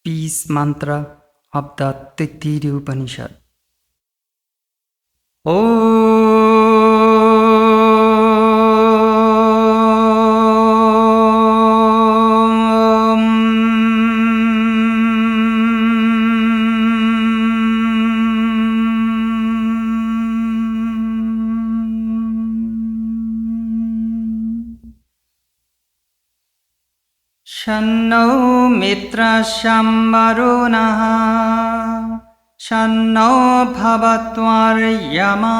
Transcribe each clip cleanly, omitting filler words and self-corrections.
Peace mantra of the Taittiriya Upanishad. Shanno mitra shambarunah Shanno bhavatvaryama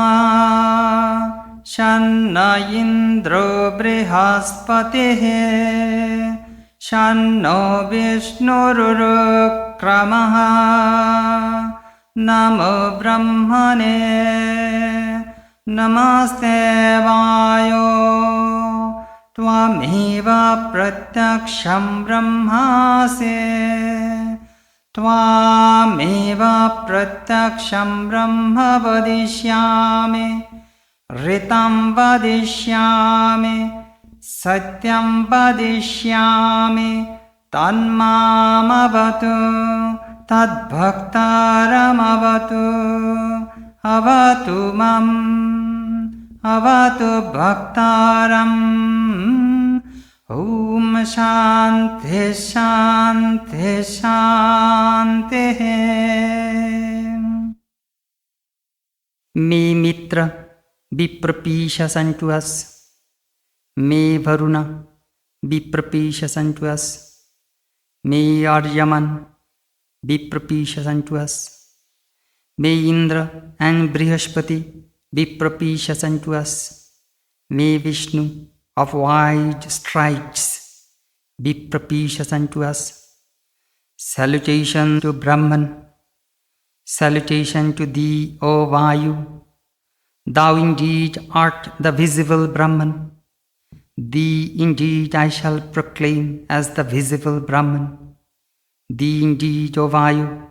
Shanna indro brihaspatihe Shanno vishnururkramaha Namo brahmane Namaste vayo Tvameva pratyaksham brahmase Tvameva pratyaksham brahma vadishyami Ritam vadishyami Satyam vadishyami Tanmamavatu Tadbhaktaramavatu Avatu mam Avatu bhaktaram Om Shanti Shanti Shanti. May Mitra be propitious unto us. May Varuna be propitious unto us. May Aryaman be propitious unto us. May Indra and Brihaspati be propitious unto us. May Vishnu of wide strides be propitious unto us. Salutation to Brahman. Salutation to thee, O Vayu. Thou indeed art the visible Brahman. Thee indeed I shall proclaim as the visible Brahman. Thee indeed, O Vayu,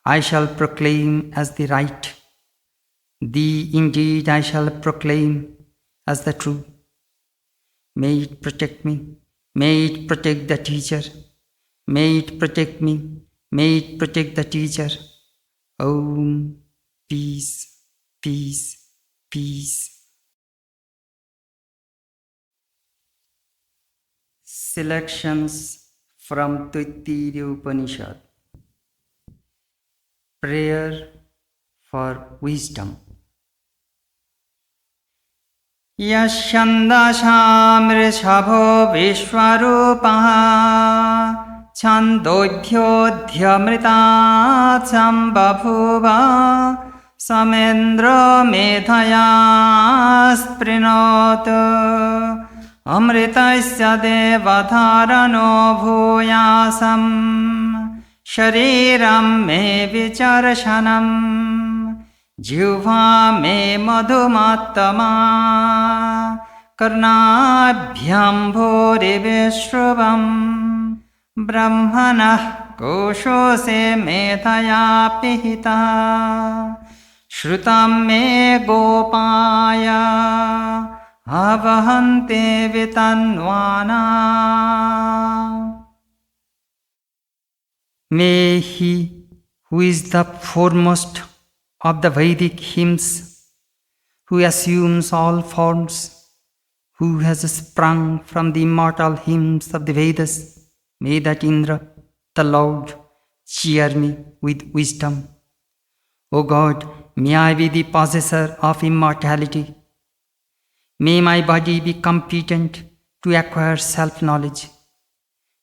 I shall proclaim as the right. Thee indeed I shall proclaim as the true. May it protect me, may it protect the teacher, may it protect me, may it protect the teacher. Om, peace, peace, peace. Selections from Taittiriya Upanishad. Prayer for wisdom. Yashandashamrishabho vishwarupaha Chandodhyodhyamritatsam babhuva Samendra medhaya sprinotu Amritasya devadharano bhuyasam Shariram me vicharshanam Jivha me madhumattama Karnabhyam bhuri vishruvam Brahmanah kosho se medhaya pihita Shrutam me gopaya Avahante vitanvana. May he who is the foremost of the Vedic hymns, who assumes all forms, who has sprung from the immortal hymns of the Vedas, may that Indra, the Lord, cheer me with wisdom. O God, may I be the possessor of immortality. May my body be competent to acquire self-knowledge.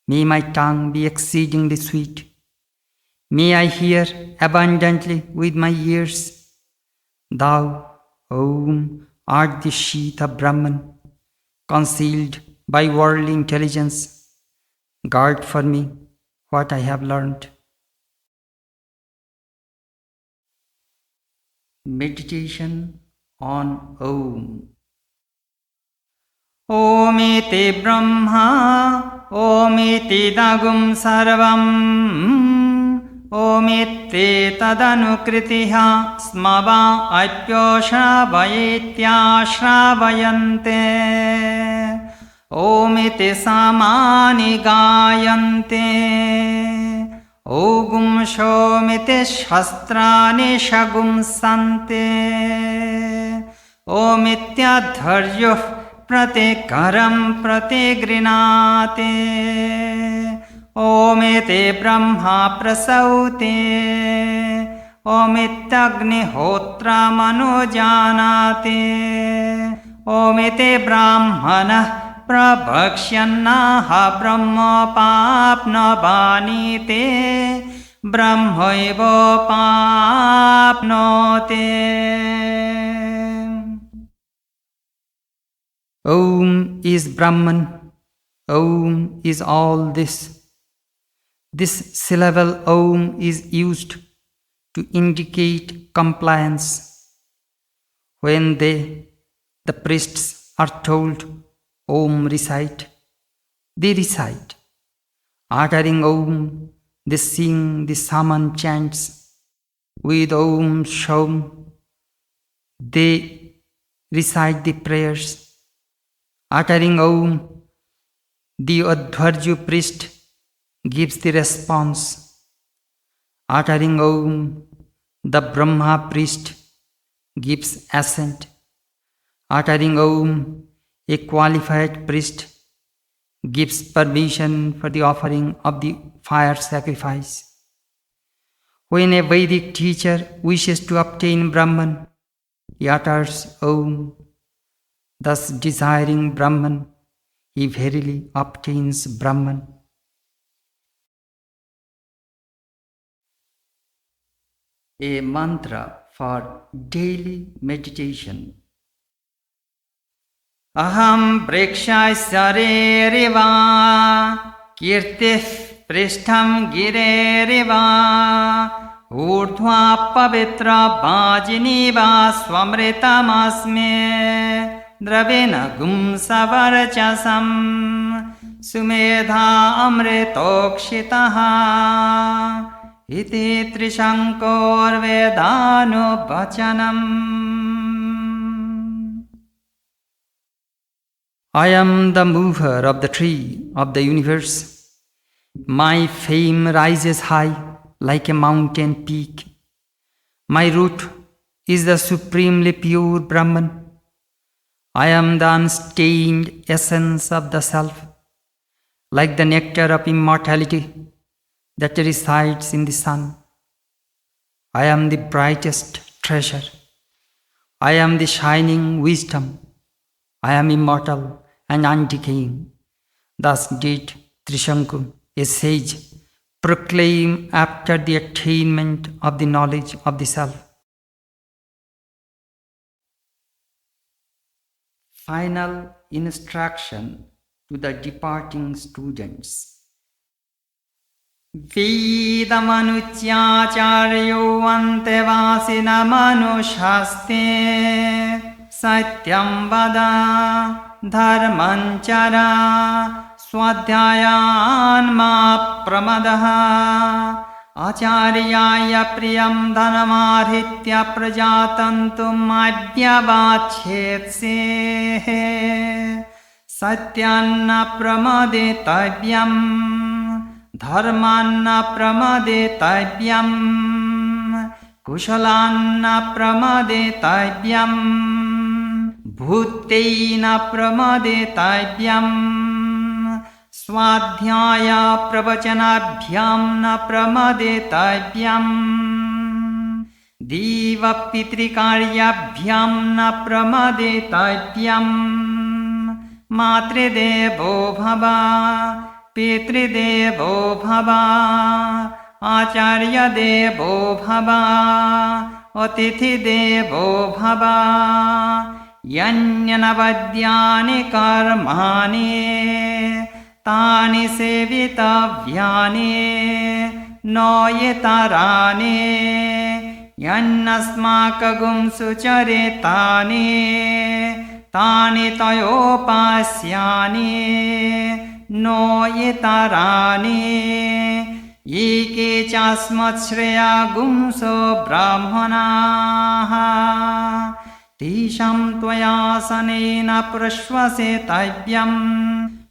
May my tongue be exceedingly sweet. May I hear abundantly with my ears. Thou, Om, art the sheath of Brahman, concealed by worldly intelligence. Guard for me what I have learned. Meditation on Om. Omiti Brahma, Omiti Dagum Sarvam, Omiti Tadanukritihya Smava Apyo Shravayitya Shravayante, Omiti Samani Gayante, Ogum Shomiti Shastrani Shagum Sante, Omityadharyuh Pratikaram pratigrinate, Omiti Brahma prasaute, Omityagnihotra manujanate, Omiti Brahmana prabhaksyannaha brahma papnavanite, brahmaiva papnote. Om is Brahman, Om is all this. This syllable Om is used to indicate compliance. When the priests are told Om recite, they recite. Uttering Om, they sing the Saman chants. With Om Shom, they recite the prayers. Uttering Om, the Adhvarju priest gives the response. Uttering Om, the Brahma priest gives assent. Uttering Om, a qualified priest gives permission for the offering of the fire sacrifice. When a Vedic teacher wishes to obtain Brahman, he utters Om. Thus desiring Brahman, he verily obtains Brahman. A mantra for daily meditation. Aham Brikshasareriva Kirtif Prishtham Gireriva Urdhva Pavitra Bhajiniva Swamritamasme Dravena Gum Savarachasam Sumedha Amritokshitaha Iti Trishankor Vedano Bachanam. I am the mover of the tree of the universe. My fame rises high like a mountain peak. My root is the supremely pure Brahman. I am the unstained essence of the Self, like the nectar of immortality that resides in the sun. I am the brightest treasure. I am the shining wisdom. I am immortal and undecaying. Thus did Trishanku, a sage, proclaim after the attainment of the knowledge of the Self. Final instruction to the departing students. Vedamanuchyacharyo antevasina manushaste satyam vada dharmanchara swadhyayan ma pramadaha acharyaya priyam dhanamarhitya prajatantum adhyavachetse satyanna pramadetavyam dharmanna pramadetavyam kushalanna pramadetavyam bhutteina pramadetavyam swadhyaya pravachanabhyam na pramadetavyam diva pitrikaryabhyam na pramadetavyam matredevo bhava pitridevo bhava acharya devo bhava atithi devo bhava यन्यनवद्यानि कर्माणि तानि सेवितव्यानि न इतराणि यन्नस्माकं सुचरितानि तानि तयोपास्यानि न इतराणि ये के चास्मच्छ्रेया गुंसो ब्राह्मणाः तेषां त्वयासनेन प्रश्वसेतव्यम्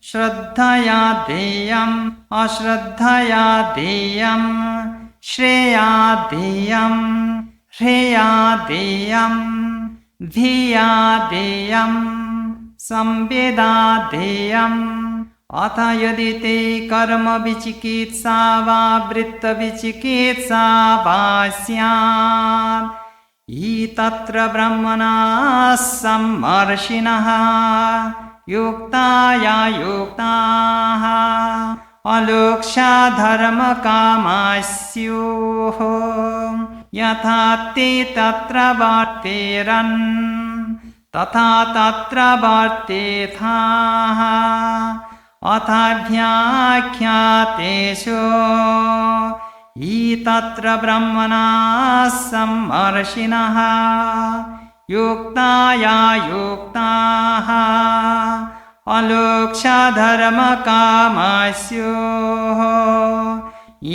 श्रद्धया देयम् अश्रद्धया देयम् श्रेया देयम् ह्रेया देयम् धिया देयम् संवेदा देयम् अथ यदि ते कर्म विचिकित्सा वा वृत्त विचिकित्सा वा स्यात् तत्र ब्रह्मणाः सम्मर्षिणः युक्ताया युक्ताः अलोक्ष्या धर्मकामाः स्युः यथा ते तत्र वर्तेरन् तथा तत्र वर्तेथाः अथाभ्याख्यातेषु तत्र ब्रह्मणाः सम्मर्षिणः युक्ताया युक्ताः अलोक्ष्यधर्मकामाः स्युः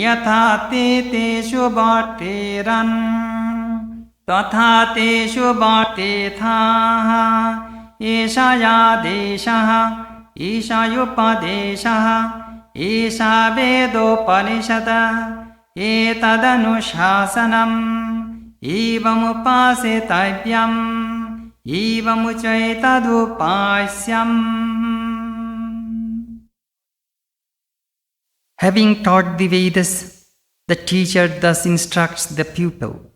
यथा ते तेषु वर्तेरन् तथा तेषु वर्तेथाः एषा यादेशः Isha युपदेशः Isha वेदोपनिषद एतदनुशासनम् एवमुपासितव्यम् एवमुचैतदुपास्यम्. Having taught the Vedas, the teacher thus instructs the pupil: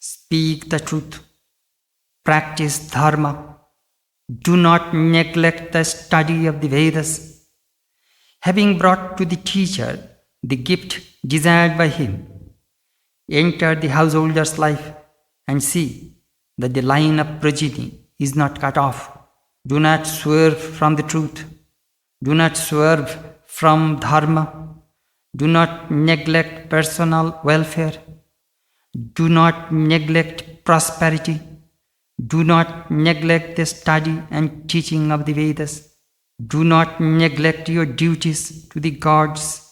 speak the truth, practice dharma, do not neglect the study of the Vedas. Having brought to the teacher the gift desired by him, enter the householder's life and see that the line of progeny is not cut off. Do not swerve from the truth. Do not swerve from dharma. Do not neglect personal welfare. Do not neglect prosperity. Do not neglect the study and teaching of the Vedas. Do not neglect your duties to the gods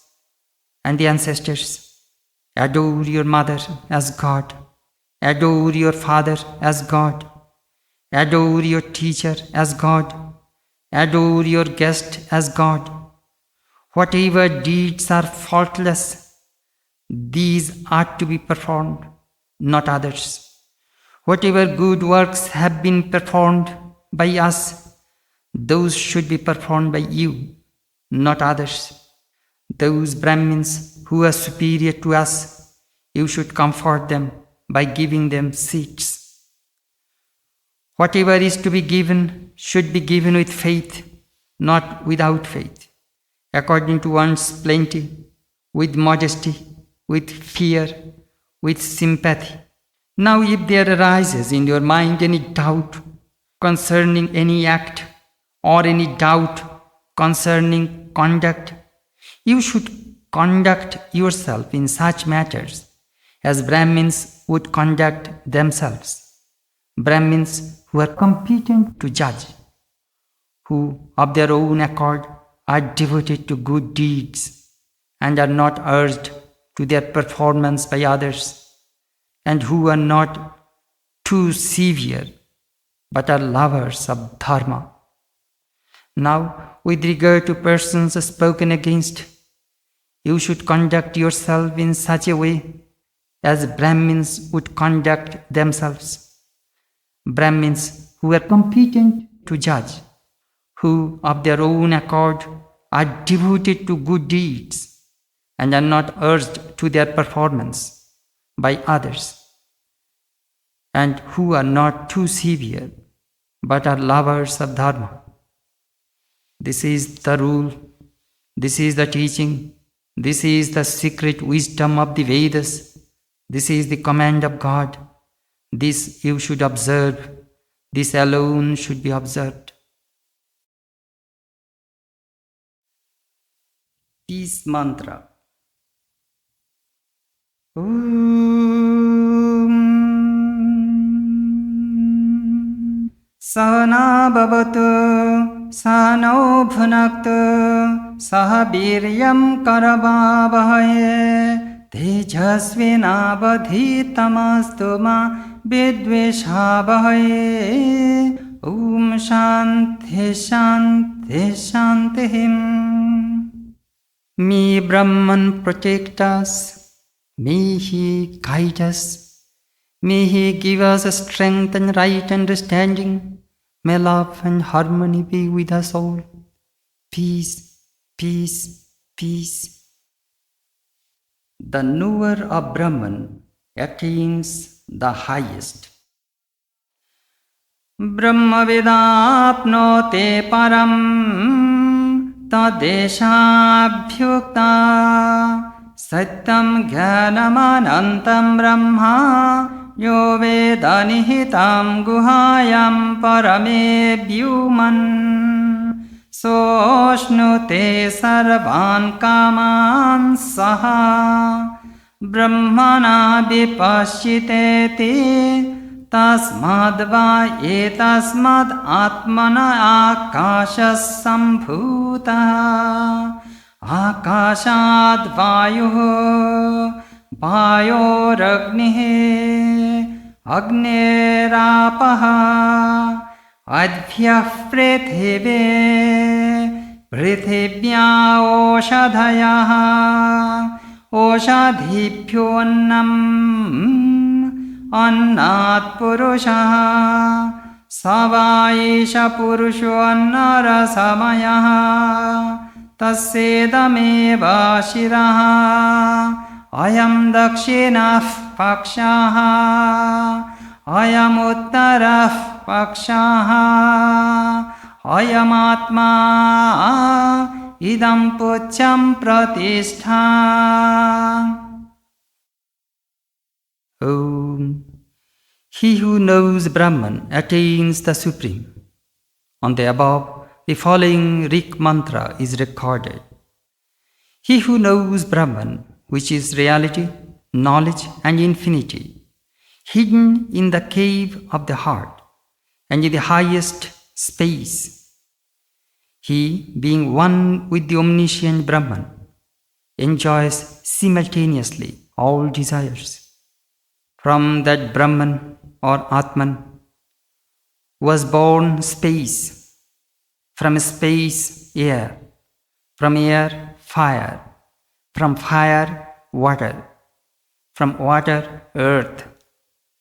and the ancestors. Adore your mother as God. Adore your father as God. Adore your teacher as God. Adore your guest as God. Whatever deeds are faultless, these are to be performed, not others. Whatever good works have been performed by us, those should be performed by you, not others. Those Brahmins who are superior to us, you should comfort them by giving them seats. Whatever is to be given should be given with faith, not without faith, according to one's plenty, with modesty, with fear, with sympathy. Now if there arises in your mind any doubt concerning any act or any doubt concerning conduct, you should conduct yourself in such matters as Brahmins would conduct themselves. Brahmins who are competent to judge, who of their own accord are devoted to good deeds and are not urged to their performance by others, and who are not too severe but are lovers of dharma. Now, with regard to persons spoken against, you should conduct yourself in such a way as Brahmins would conduct themselves. Brahmins who are competent to judge, who of their own accord are devoted to good deeds and are not urged to their performance by others, and who are not too severe but are lovers of dharma. This is the rule, this is the teaching, this is the secret wisdom of the Vedas, this is the command of God. This you should observe, This alone should be observed. Peace mantra. Sahana bhavatu sahano bhunaktu sah viryam karavavahaye tejasvinavadhitamastu ma vidveshavahaye. Om Shanti Shanti Shantihim. May Brahman protect us. May He guide us. May He give us strength and right understanding. May love and harmony be with us all. Peace, peace, peace. The knower of Brahman attains the highest. Brahma vidapnote param tadeshabhyukta satyam jnanamanantam brahma yo veda nihitam guhayam parame vyuman soshnute sarvan kaman saha brahmana vipashyiteti tasmadva etasmad atmana akashas sambhuta akashad vayuh vayoragnihe agnerapaha advyah prithive prithivya oshadhayah oshadhibhyonnam annat purushah savaisha purusho annarasamayah tassedameva shirah ayam dakshinah pakshah ayam uttarah pakshah ayam atma idam pucham pratishtha. Om. He who knows Brahman attains the Supreme. On the above, the following Rik mantra is recorded. He who knows Brahman, which is reality, knowledge and infinity, hidden in the cave of the heart and in the highest space, he, being one with the omniscient Brahman, enjoys simultaneously all desires. From that Brahman or Atman was born space, from space air, from air fire, from fire water, from water earth,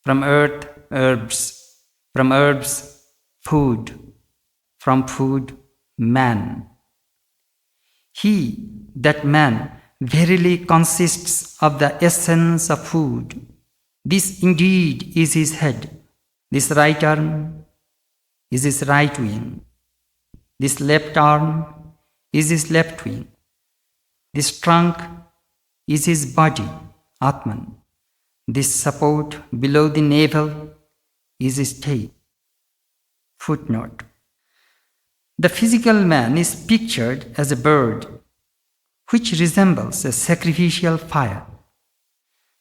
from earth herbs, from herbs food, from food man. He, that man, verily consists of the essence of food. This indeed is his head, this right arm is his right wing, this left arm is his left wing, this trunk is his body, Atman, this support below the navel is his tail. Footnote. The physical man is pictured as a bird which resembles a sacrificial fire.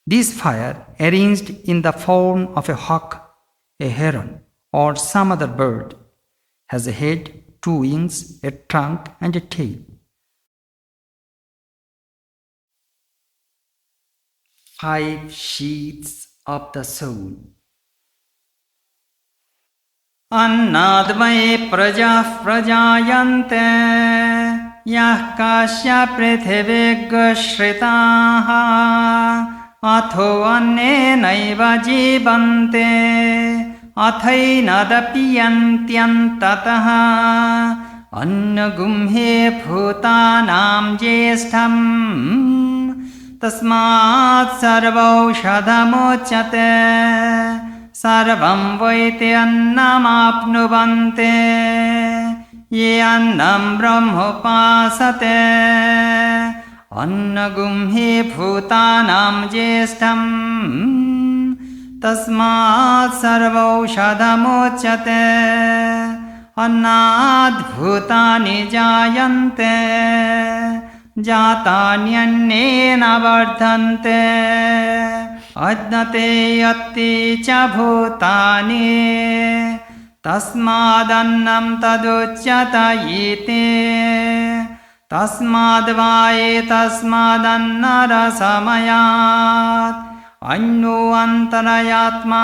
This fire, arranged in the form of a hawk, a heron, or some other bird, has a head, 2 wings, a trunk, and a tail. 5 sheaths of the soul. Annadmai prajah prajayante yah kasya prithivigashritah atho annenaiva jibante athainadapiyantyantataha annagumhe bhutanam jestham tasmat sarvaushadhamuchyate sarvam vaiti annamapnuvante ye annam brahmopasate annagumhi bhutanam jestham तस्मात् सर्वौषधमुच्यते अन्नाद् भूतानि जायन्ते जातान्यन्नेन वर्धन्ते अज्ञते यत्ति च भूतानि तस्मादन्नं तदुच्यत इति तस्माद्वा एतस्मादन्नरसमयात् अन्यो अन्तरयात्मा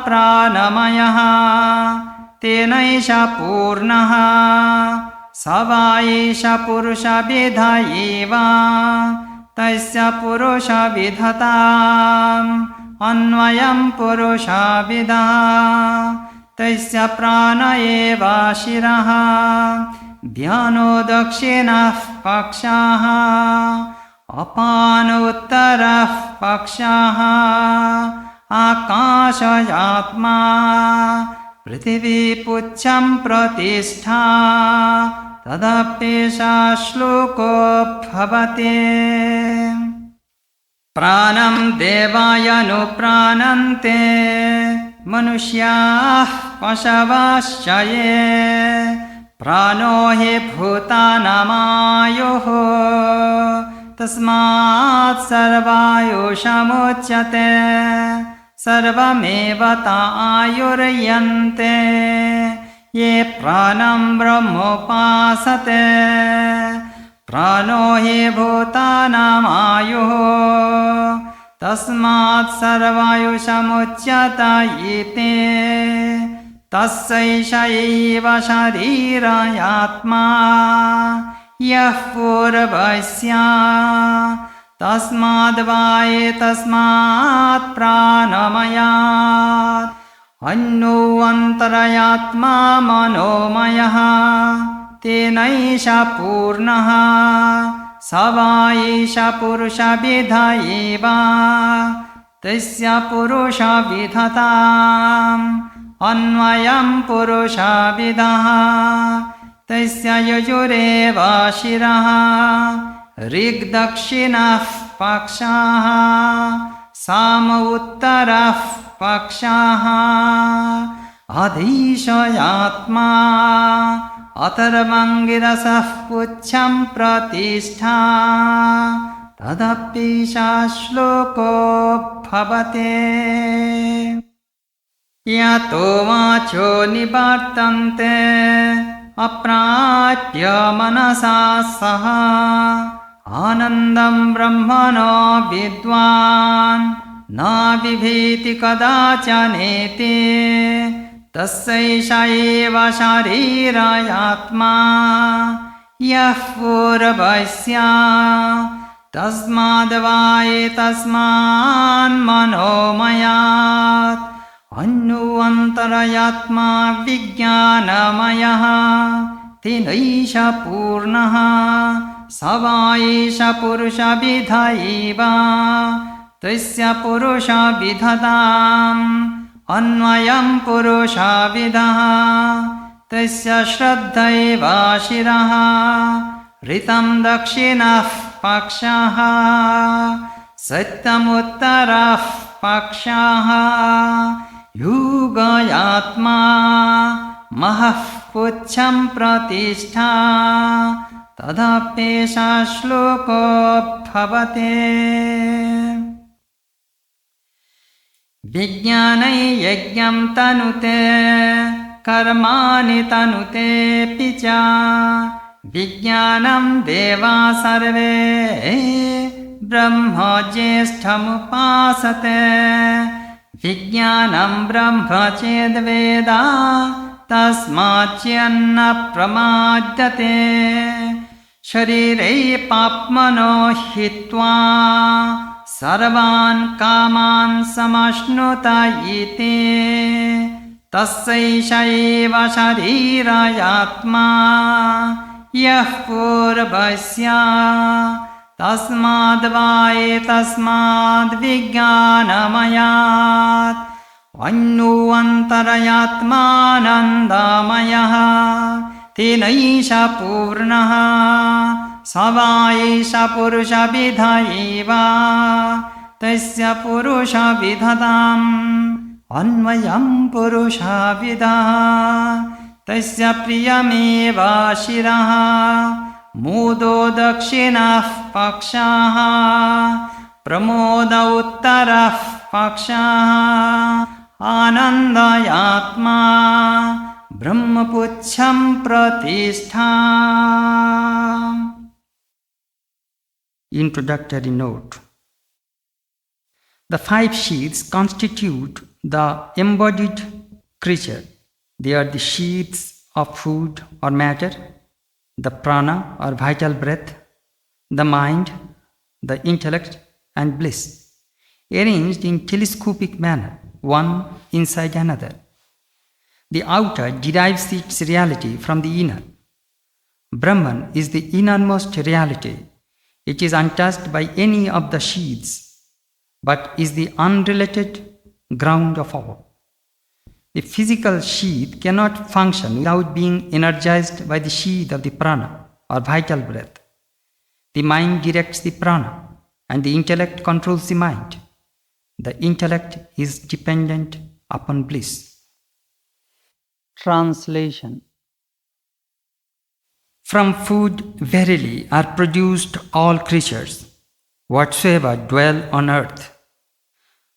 प्राणमयः तेनैष पूर्णः स वा एष पुरुषविद एव तस्य पुरुषविधताम् अन्वयं पुरुषविदः तस्य प्राण एव शिरः ध्यानो दक्षिणः पक्षः अपानोत्तरः पक्षः आकाशयात्मा पृथिवी पुच्छं प्रतिष्ठा तदप्येषा श्लोको भवति प्राणं देवायनुप्राणन्ते मनुष्याः पशवश्च ये प्राणो हि भूतानामायुः तस्मात् सर्वायुषमुच्यते सर्वमेव आयुर्यन्ते ये प्राणं ब्रह्मोपासते प्राणो हि भूतानामायुः तस्मात् सर्वायुषमुच्यत इति तस्यैष एव शरीरात्मा यः पूर्वस्य तस्माद्वा एतस्मात् प्राणमयात् अन्यो अन्तरयात्मा मनोमयः तेनैष पूर्णः स वा एष पुरुषविद एव तस्य पुरुषविधताम् अन्वयं पुरुषविदः तस्य यजुरेव शिरः ऋग्दक्षिणः पक्षः साम उत्तरः पक्षः अधीशयात्मा अथर्वङ्गिरसः पुच्छं प्रतिष्ठा तदप्येषा श्लोको भवति यतो वाचो निवर्तन्ते अप्राप्य मनसा सह आनन्दं ब्रह्मणो विद्वान् न बिभेति कदाचनेति तस्यैष एव शरीरात्मा यः पूर्वस्य तस्माद्वा एतस्मान्मनोमयात् अन्यो अन्तरयात्मा विज्ञानमयः तेनैष पूर्णः स वा एष पुरुषविद एव तस्य पुरुषविधताम् अन्वयं पुरुषविदः तस्य श्रद्धैव शिरः ऋतं दक्षिणः पक्षः सत्यमुत्तरः पक्षः युगयात्मा महः पुच्छं प्रतिष्ठा तदप्येषा श्लोको भवति विज्ञानै यज्ञं तनुते कर्माणि तनुतेऽपि च विज्ञानं देवा सर्वे ब्रह्म ज्येष्ठमुपासते विज्ञानं ब्रह्म चेद्वेद तस्माच्चन्न प्रमाद्यते शरीरे पाप्मनो हित्वा सर्वान् कामान् समश्नुत इति तस्यैष एव शरीरात्मा यः पूर्वस्य तस्माद्वा एतस्माद्विज्ञानमयात् अन्यो अन्तरयात्मानन्दमयः तेनैष पूर्णः स वा एष पुरुषविद एव tasya purusha vidhatam anvayam purusha vidah tasya priyameva shiraha mudo dakshinah pakshaha pramoda uttarah pakshaha anandayatma brahmapuchham pratishtha. Introductory note. The 5 sheaths constitute the embodied creature. They are the sheaths of food or matter, the prana or vital breath, the mind, the intellect and bliss, arranged in telescopic manner, one inside another. The outer derives its reality from the inner. Brahman is the innermost reality. It is untouched by any of the sheaths, but is the unrelated ground of all. The physical sheath cannot function without being energized by the sheath of the prana or vital breath. The mind directs the prana, and the intellect controls the mind. The intellect is dependent upon bliss. Translation. From food verily are produced all creatures, whatsoever dwell on earth.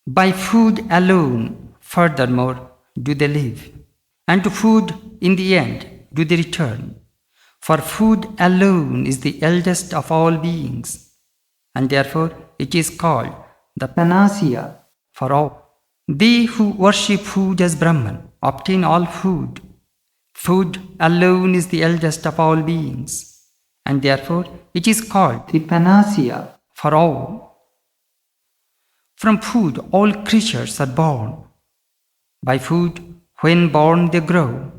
By food alone, furthermore, do they live, and to food in the end do they return. For food alone is the eldest of all beings, and therefore it is called the panacea for all. They who worship food as Brahman obtain all food. Food alone is the eldest of all beings, and therefore it is called the panacea for all. From food all creatures are born. By food, when born, they grow.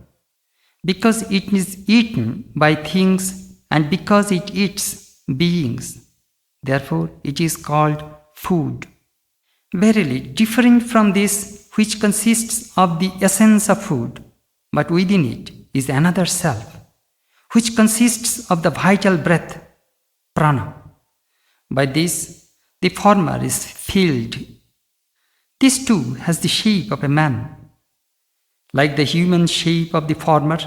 Because it is eaten by things and because it eats beings, therefore it is called food. Verily, differing from this which consists of the essence of food, but within it is another self, which consists of the vital breath, prana. By this, the former is filled. This too has the shape of a man. Like the human shape of the former,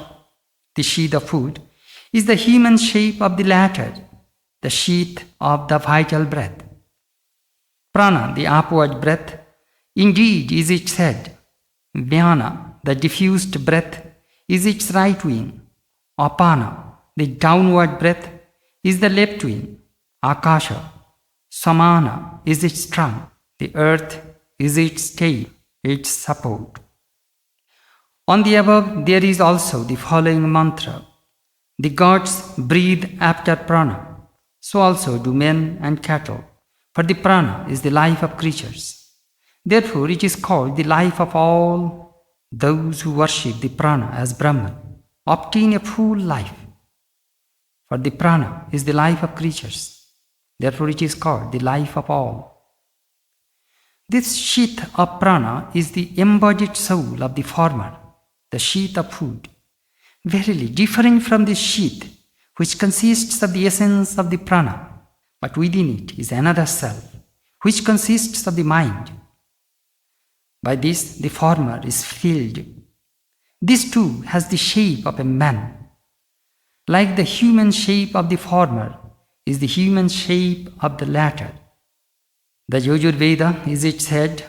the sheath of food, is the human shape of the latter, the sheath of the vital breath. Prana, the upward breath, indeed is its head. Vyana, the diffused breath, is its right wing. Apana, the downward breath, is the left wing. Akasha, Samana, is its trunk. The earth is its tail, its support. On the above, there is also the following mantra. The gods breathe after prana, so also do men and cattle. For the prana is the life of creatures. Therefore, it is called the life of all. Those who worship the prana as Brahman obtain a full life. For the prana is the life of creatures. Therefore, it is called the life of all. This sheath of prana is the embodied soul of the former, the sheath of food. Verily, differing from this sheath, which consists of the essence of the prana, but within it is another self, which consists of the mind. By this, the former is filled. This too has the shape of a man. Like the human shape of the former is the human shape of the latter. The Yajurveda is its head,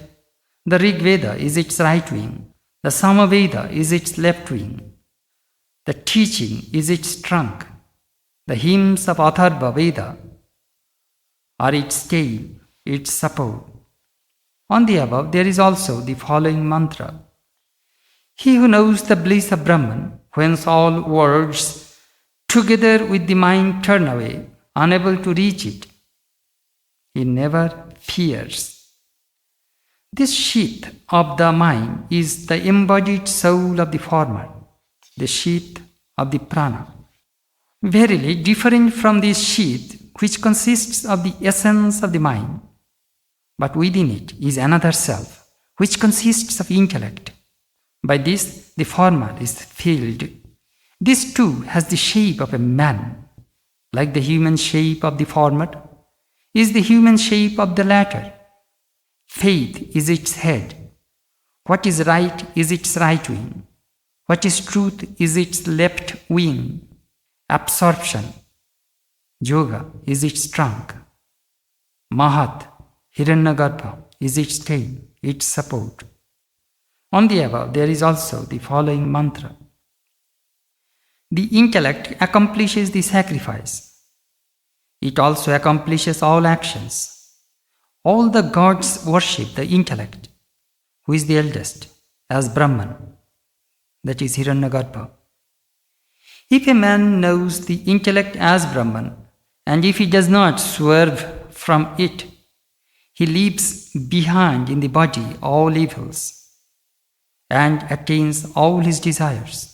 the Rig Veda is its right wing, the Samaveda is its left wing, the teaching is its trunk, the hymns of Atharva Veda are its tail, its support. On the above, there is also the following mantra. He who knows the bliss of Brahman, whence all worlds together with the mind turn away, unable to reach it, he never fears. This sheath of the mind is the embodied soul of the former, the sheath of the prana. Verily, differing from this sheath, which consists of the essence of the mind, but within it is another self, which consists of intellect. By this, the former is filled. This too has the shape of a man. Like the human shape of the former, is the human shape of the latter, Faith is its head. What is right is its right wing. What is truth is its left wing. Absorption, yoga, is its trunk. Mahat, Hiranyagarbha, is its tail, its support. On the above, there is also the following mantra. The intellect accomplishes the sacrifice. It also accomplishes all actions. All the gods worship the intellect, who is the eldest, as Brahman, that is Hiranyagarbha. If a man knows the intellect as Brahman, and if he does not swerve from it, he leaves behind in the body all evils and attains all his desires.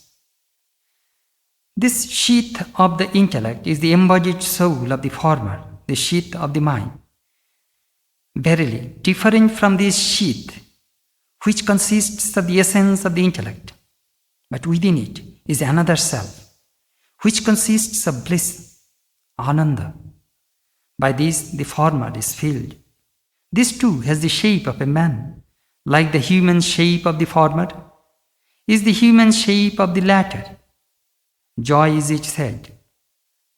This sheath of the intellect is the embodied soul of the former, the sheath of the mind. Verily, different from this sheath, which consists of the essence of the intellect, but within it is another self, which consists of bliss, ananda. By this the former is filled. This too has the shape of a man, like the human shape of the former is the human shape of the latter. Joy is its head,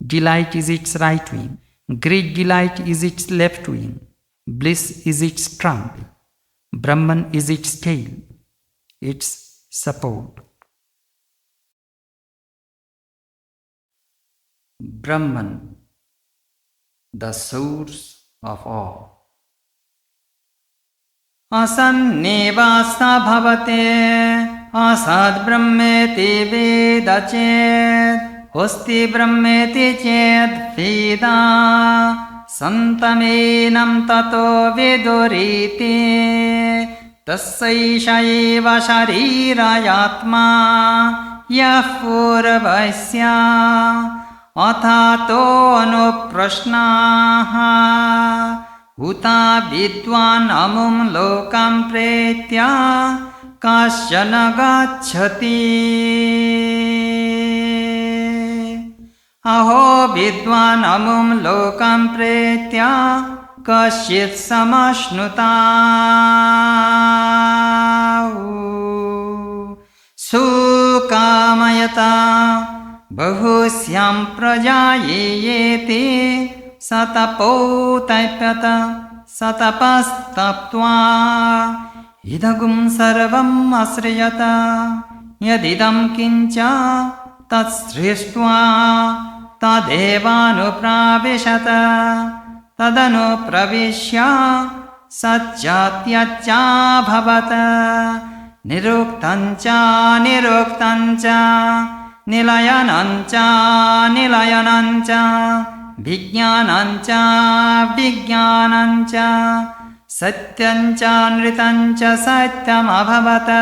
delight is its right wing, great delight is its left wing, bliss is its trunk, Brahman is its tail, its support. Brahman, the source of all. Asannevasa bhavate asad brahmeti veda ched hosti brahmeti ched veda santamenam tato vedorite tassaisha eva sharirayatma yah purvasya athato anuprashnaha uta vidwan amum lokam pretya kasyana gacchati. Aho vidwan amum lokam pretya kasyit samashnuta. Sukamayata bahusyam prajayete satapo taipyata satapastaptva idagum sarvam asriyata yadidam kincha tatsrishtva tadevanupravishata tadanupravishya satjatyacha bhavata niruktancha niruktancha nilayanancha nilayanancha Vijnanancha Vijnanancha Satyancha Nritancha Satyam Abhavata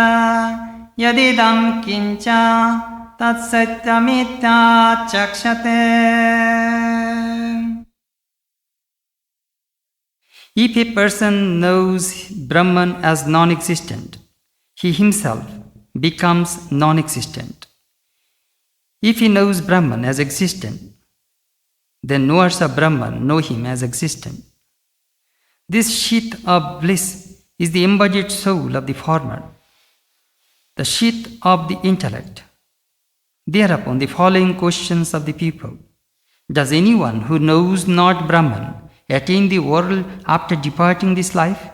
Yadidam Kincha Tat Satyamita Chakshate. If a person knows Brahman as non-existent, he himself becomes non-existent. If he knows Brahman as existent, then knowers of Brahman know him as existent. This sheath of bliss is the embodied soul of the former, the sheath of the intellect. Thereupon the following questions of the people. Does anyone who knows not Brahman attain the world after departing this life?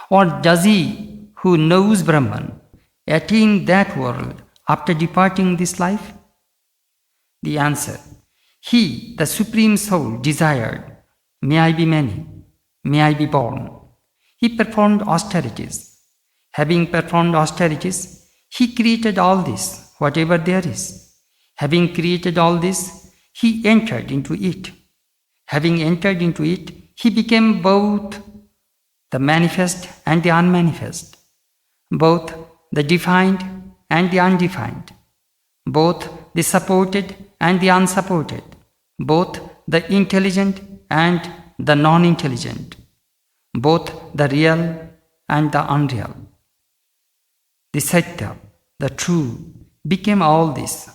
Or does he who knows Brahman attain that world after departing this life? The answer. He, the Supreme Soul, desired, may I be many, may I be born. He performed austerities. Having performed austerities, he created all this, whatever there is. Having created all this, he entered into it. Having entered into it, he became both the manifest and the unmanifest, both the defined and the undefined, both the supported and the unsupported, both the intelligent and the non-intelligent, both the real and the unreal. The Satya, the true, became all this,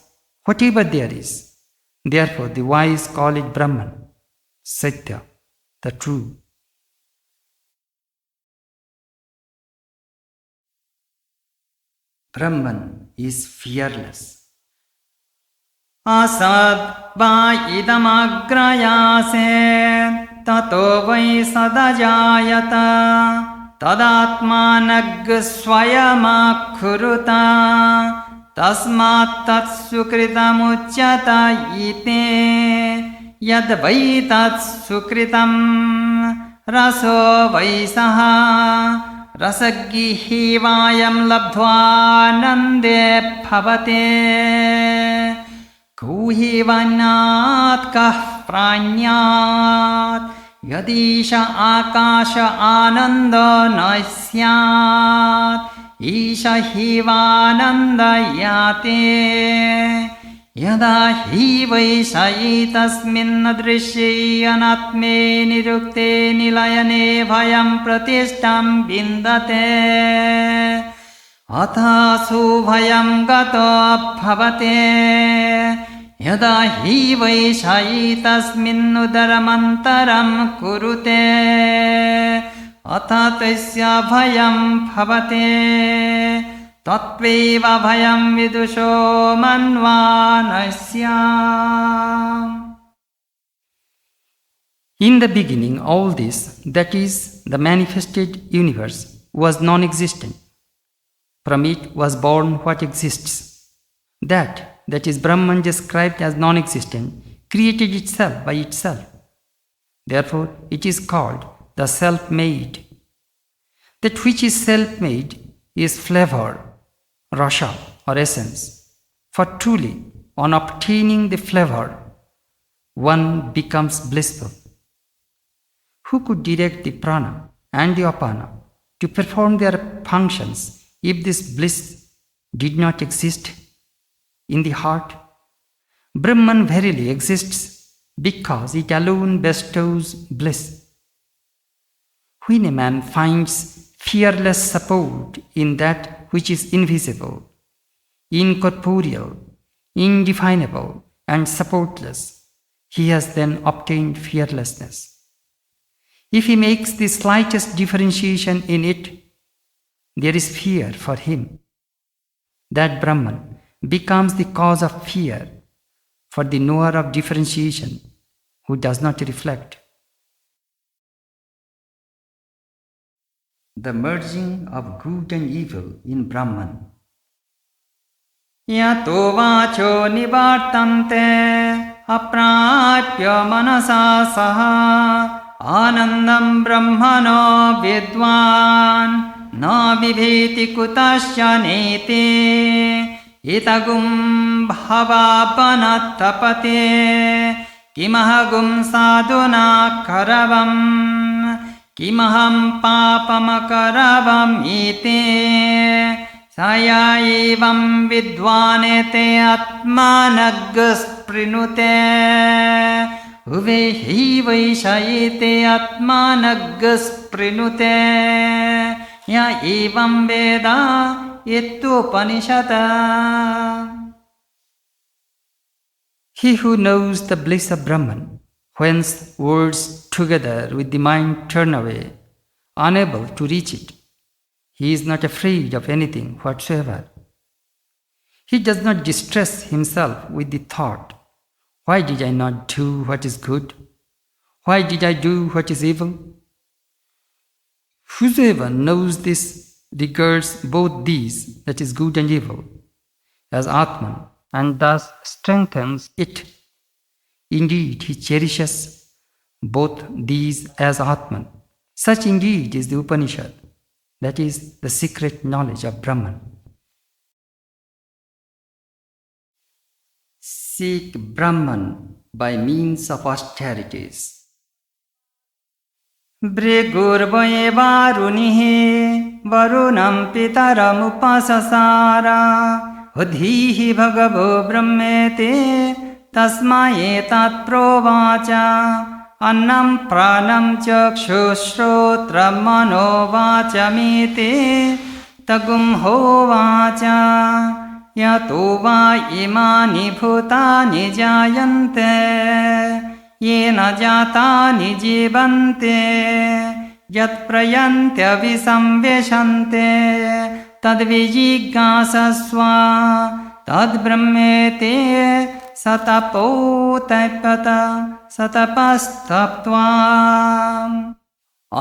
whatever there is. Therefore the wise call it Brahman, Satya, the true. Brahman is fearless. Asad va idamagrayase tato vai sadajayata tadatmanag swayamakuruta tasmat tat sukritam ite yad vai tat sukritam raso vai saha Rasaggihi vayam labdhvanande bhavate Kuhi vanat kah pranyat Yadisha akasha ananda nasyat Isha hivananda yate Yada hi vaishayi tasmin adrishe anatme nirukte nilayane bhayam pratishtam bindate Athasu bhayam gato bhavate Yada hi vaishayi tasmin udaramantaram kurute Athatasya bhayam bhavate Tatveva bhayam vidusho manvanasya. In the beginning, all this, that is, the manifested universe, was non-existent. From it was born what exists. That is Brahman described as non-existent, created itself by itself. Therefore, it is called the self-made. That which is self-made is flavor, rasa or essence. For truly, on obtaining the flavor, one becomes blissful. Who could direct the prana and the apana to perform their functions if this bliss did not exist in the heart? Brahman verily exists because it alone bestows bliss. When a man finds fearless support in that which is invisible, incorporeal, indefinable, and supportless, he has then obtained fearlessness. If he makes the slightest differentiation in it, there is fear for him. That Brahman becomes the cause of fear for the knower of differentiation who does not reflect. The merging of good and evil in Brahman. Yato vacho nivartante aprapya manasa saha anandam brahmano vidwan na vibheti kutasya nete itagum bhavapanatapate kimahagum sadhuna karavam Kimaham papamakaravам ite saya evam vidvanete atmanagsprinute uvehi vaishayite atmanagsprinute ya evam veda yettu Upanishad. He who knows the bliss of Brahman, whence words together with the mind turn away, unable to reach it, he is not afraid of anything whatsoever. He does not distress himself with the thought, why did I not do what is good? Why did I do what is evil? Whosoever knows this regards both these, that is good and evil, as Atman, and thus strengthens it. Indeed, he cherishes both these as Atman. Such indeed is the Upanishad, that is, the secret knowledge of Brahman. Seek Brahman by means of austerities. Brigurvaye varunihi varunam pitaram upasasara udhihi bhagavo brahmete tasmayetat provacha annam pranam chakshushrotram manovachamite tagum hovacha yato va imani bhutani jayante yena jatani jivante yat prayantya visamveshante tadvijiggasasva tadbrahmete satapo taipata satapastaptva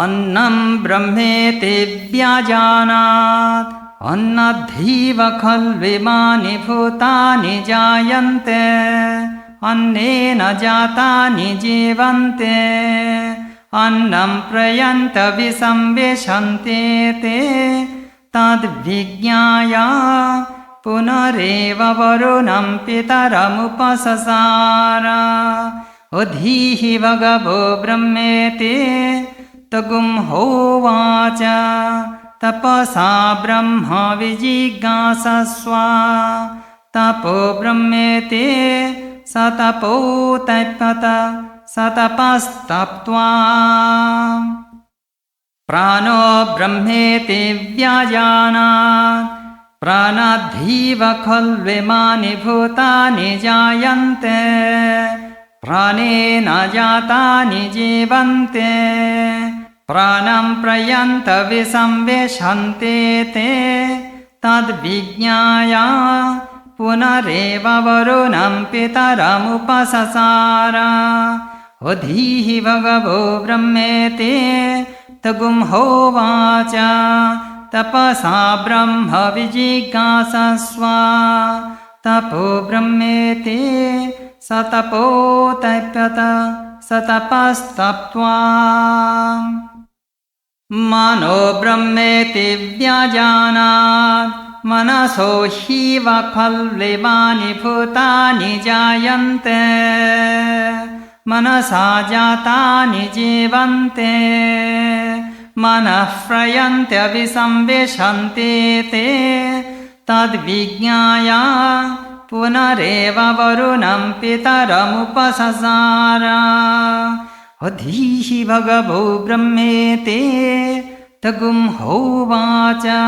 annam brahmete vyajanat annadhiva khalvimani bhutani jayante annena jatani jivante annam prayanta visambeshante te tadvijñāya punareva varunam pitaramupasasara udhihi vagavo brahmete tagum hovaca tapasa brahma vijiggasasva tapo brahmete satapo taipata satapastaptva prano brahmete vyajanat pranadhiva khalvimani bhutani jayante pranena jatani jivante pranam prayanta visambeshante te tadvijñāya punareva varunam pitaramupasasara udhihi bhagavo brahmete tagum hovaca tapasa brahma vijiggasasva tapo brahmete satapo taipata satapastaptva mano brahmete vyajanat manaso hiva khalvimani bhutani jayante manasa jatani jivante manafrayante visambeshante te tadvijñāya punareva varunam pitaramupasasara udhihi bhagavo brahmete tagum hovaca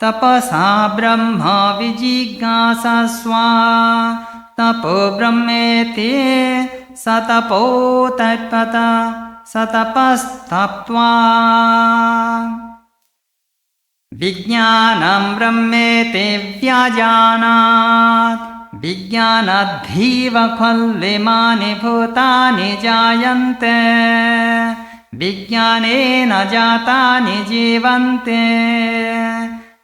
tapasa brahma vijiggasasva tapo brahmete satapo taipata satapastaptva vijñānam brahmete vyajanat vijñānadhiva khalvimani bhutani jayante vijñānena jatani jivante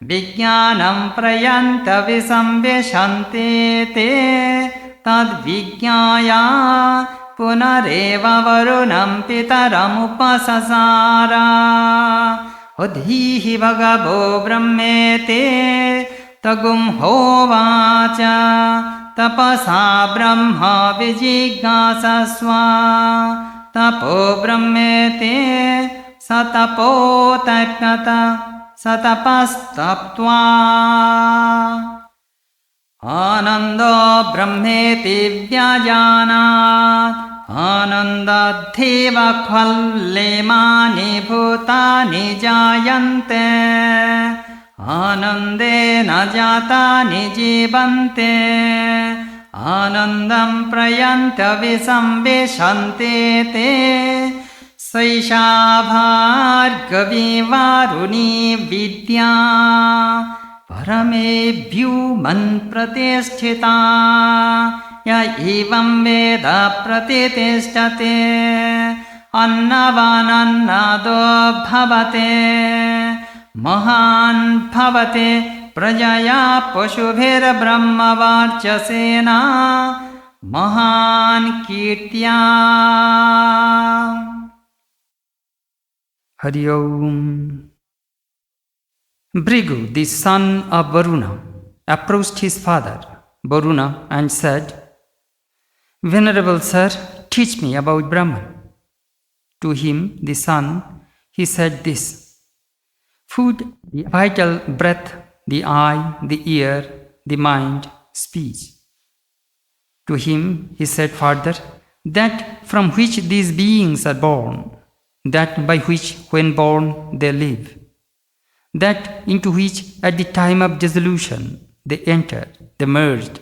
vijñānam prayanta visambeshante te tadvijñāya punareva varunam pitaramupasasara udhihi bhagavo brahmete tagum hovaca tapasa brahma vijiggasasva tapo brahmete satapo taipata satapastaptva anando brahmeti vyajanat anandadhiva khalvimani bhutani jayante anandena jatani jivante anandam prayanta visambeshante te saisha bhargavi varuni vidya paramebhyuman pratisthita ya evam veda pratitishtate annavanannado bhavate mahan bhavate prajaya pashubhir brahmavarchasena mahan kirtya. Hari Om. Bhrigu, the son of Varuna, approached his father, Varuna, and said, Venerable sir, teach me about Brahman. To him, the son, he said this: food, the vital breath, the eye, the ear, the mind, speech. To him, he said further, that from which these beings are born, that by which, when born, they live, that into which at the time of dissolution they enter, they merged.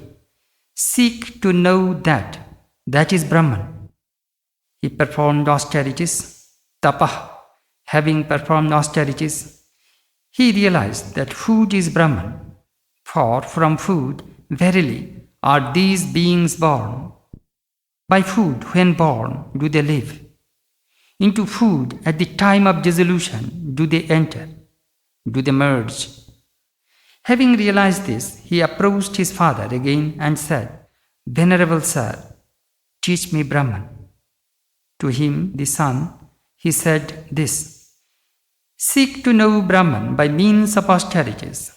Seek to know that. That is Brahman. He performed austerities, tapah. Having performed austerities, He realized that food is Brahman, for from food, verily, are these beings born. By food, when born, do they live. Into food, at the time of dissolution, do they enter, do they merge. Having realized this, he approached his father again and said, Venerable sir, teach me Brahman. To him, the son, he said this, Seek to know Brahman by means of austerities,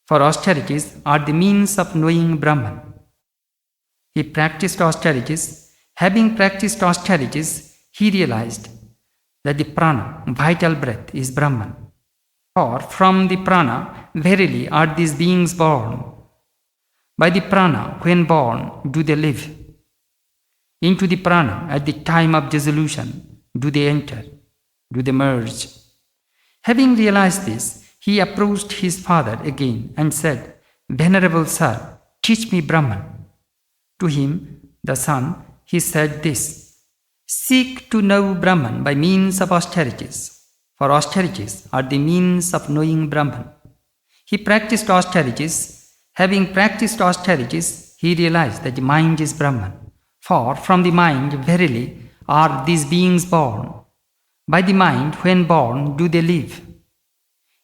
for austerities are the means of knowing Brahman. He practiced austerities. Having practiced austerities, he realized that the prana, vital breath, is Brahman. For from the prana, verily, are these beings born. By the prana, when born, do they live. Into the prana, at the time of dissolution, do they enter, do they merge. Having realized this, he approached his father again and said, Venerable sir, teach me Brahman. To him, the son, he said this, Seek to know Brahman by means of austerities, for austerities are the means of knowing Brahman. He practiced austerities. Having practiced austerities, he realized that the mind is Brahman. For from the mind, verily, are these beings born. By the mind, when born, do they live.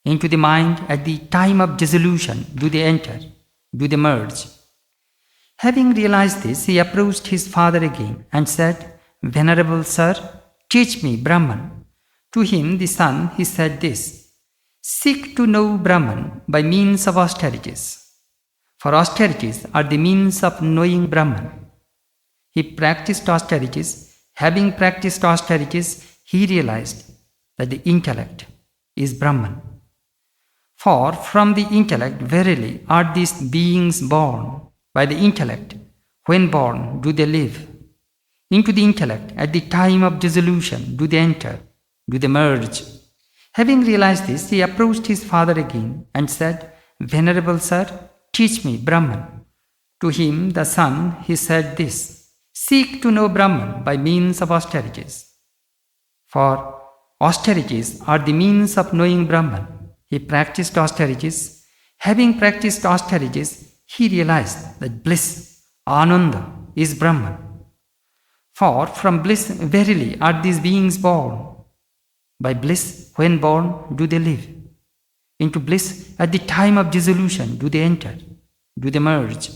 Into the mind, at the time of dissolution, do they enter, do they merge. Having realized this, he approached his father again and said, Venerable sir, teach me Brahman. To him, the son, he said this, Seek to know Brahman by means of austerities, for austerities are the means of knowing Brahman. He practiced austerities. Having practiced austerities, he realized that the intellect is Brahman. For from the intellect, verily, are these beings born. By the intellect, when born, do they live. Into the intellect, at the time of dissolution, do they enter, do they merge. Having realized this, he approached his father again and said, Venerable sir, teach me Brahman. To him, the son, he said this, Seek to know Brahman by means of austerities. For austerities are the means of knowing Brahman. He practiced austerities. Having practiced austerities, he realized that bliss, Ananda, is Brahman. For from bliss, verily, are these beings born. By bliss, when born, do they live. Into bliss, at the time of dissolution, do they enter, do they merge.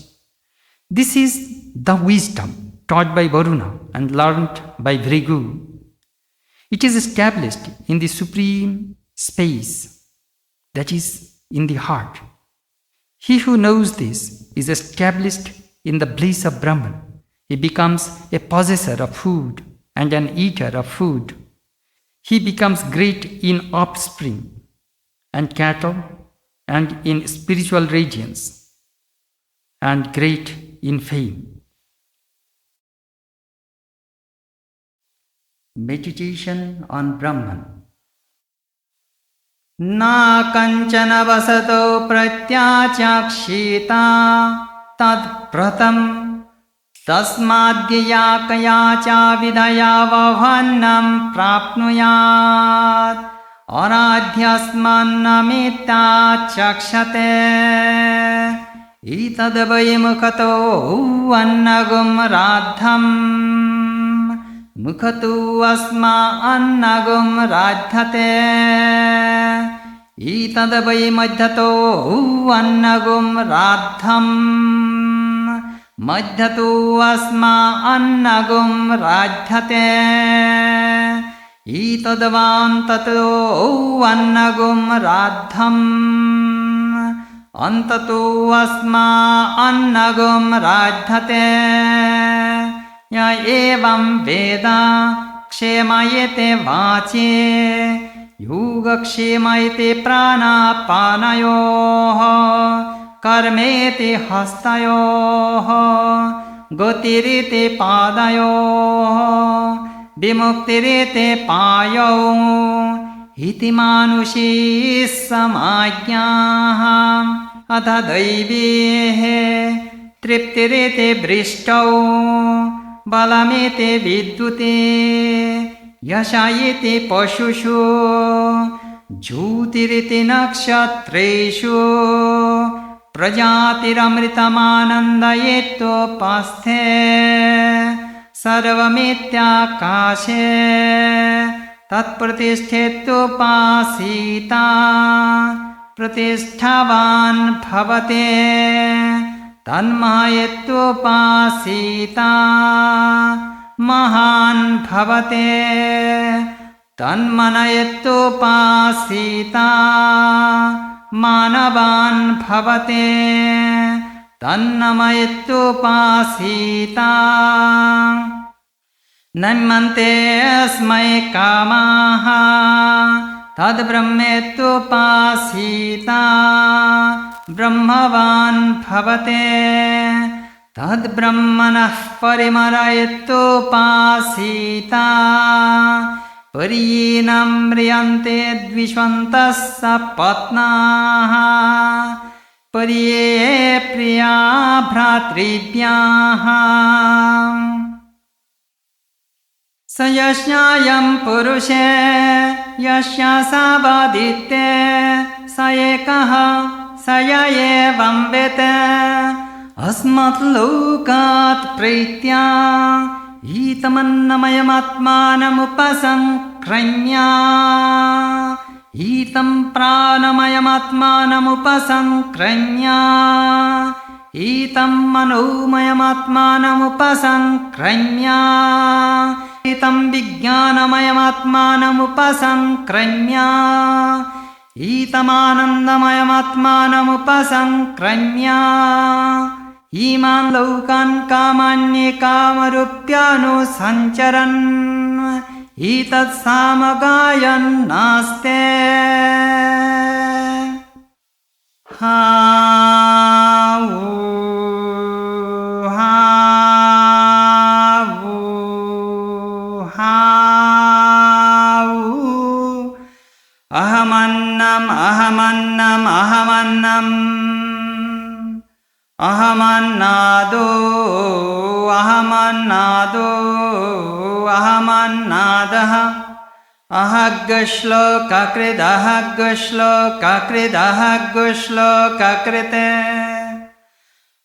This is the wisdom taught by Varuna and learnt by Vrigu. It is established in the supreme space, that is, in the heart. He who knows this is established in the bliss of Brahman. He becomes a possessor of food and an eater of food. He becomes great in offspring and cattle and in spiritual radiance and great in fame. Meditation on Brahman. Na kanchana vasato pratyachakshita tad pratam tasmadhyaya kaya cha vidaya vavannam prapnuyat aradhyasmannamita chakshate itadvai mukhato annagum radham mukhato asma annagum radhate itadvai madhyato annagum radham madhyato asma annagum radhate itadvan tato annagum radham antato asma annagum radhate ya evam veda kshemayete vache yoga kshemayete prana panayoh karmete hastayoh gotirete padayoh vimuktirete payoh iti manushi samajñah atha daivehe triptirete brishtav balamete viddute yashayete pashushu Jyotiriti nakshatreshu Prajapiramritamanandayetopasthe Sarvamityakashe Tatpratishthetupasita Pratishthavan bhavate Tanmayetupasita Mahan bhavate Tanmanayetupasita Manavan bhavate Tannamayetupasita Namante asmai kamaha Tad brahmetupasita Brahmavan bhavate Tad brahmanah parimarayetupasita Pariyinam riyante dvishvantas sapatnaha Pariye priya bhratribhyaha Sayashnayam purushe yashya savadite Sayekaha sayayevam vete Asmat lokat praitya Itamannamayamaatmanamupasangkranya Itam pranamayamatmanamupasangkranya Itam manomayamatmanamupasangkranya Itam vijnanamayamaatmanamupasangkranya Itam anandamayamatmanamupasangkranya Iman laukan kamanye kamarupyanu sancharan Itat samagayan naste Ahamannam ahamannam ahamannam Ahamannado, ahamannado, ahamannadaha Ahagashloka krite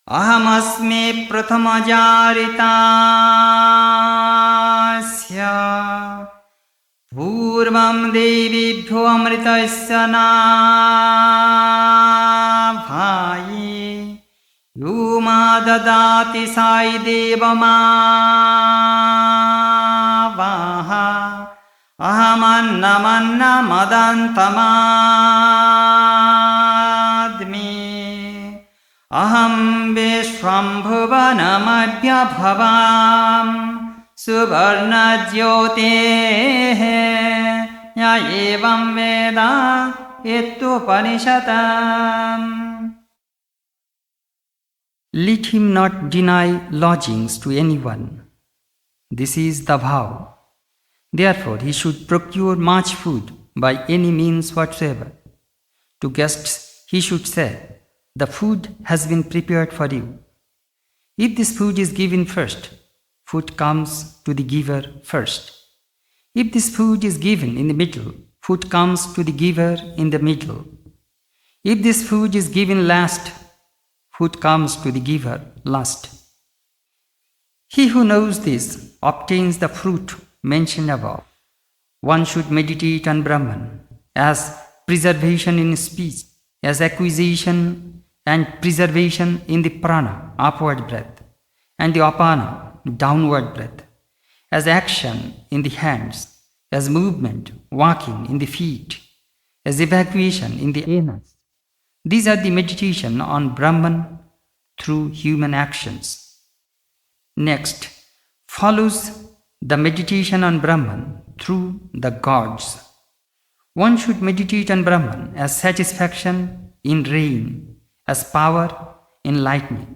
Ahamasmi prathamajaриtasya Purvam devibhyo amritasya nabhayi Yuma dadati sai devamavaha Ahamannamanna madantamadmi Aham vishwambhuvanamabhyabhavam Suvarna jyotehe Ya evam veda Upanishatam Let him not deny lodgings to anyone. This is the vow. Therefore, he should procure much food by any means whatsoever. To guests, he should say, "The food has been prepared for you." If this food is given first, food comes to the giver first. If this food is given in the middle, food comes to the giver in the middle. If this food is given last, food comes to the giver last. He who knows this obtains the fruit mentioned above. One should meditate on Brahman as preservation in speech, as acquisition and preservation in the prana, upward breath, and the apana, downward breath, as action in the hands, as movement, walking in the feet, as evacuation in the anus. These are the meditation on Brahman through human actions. Next follows the meditation on Brahman through the gods. One should meditate on Brahman as satisfaction in rain, as power in lightning,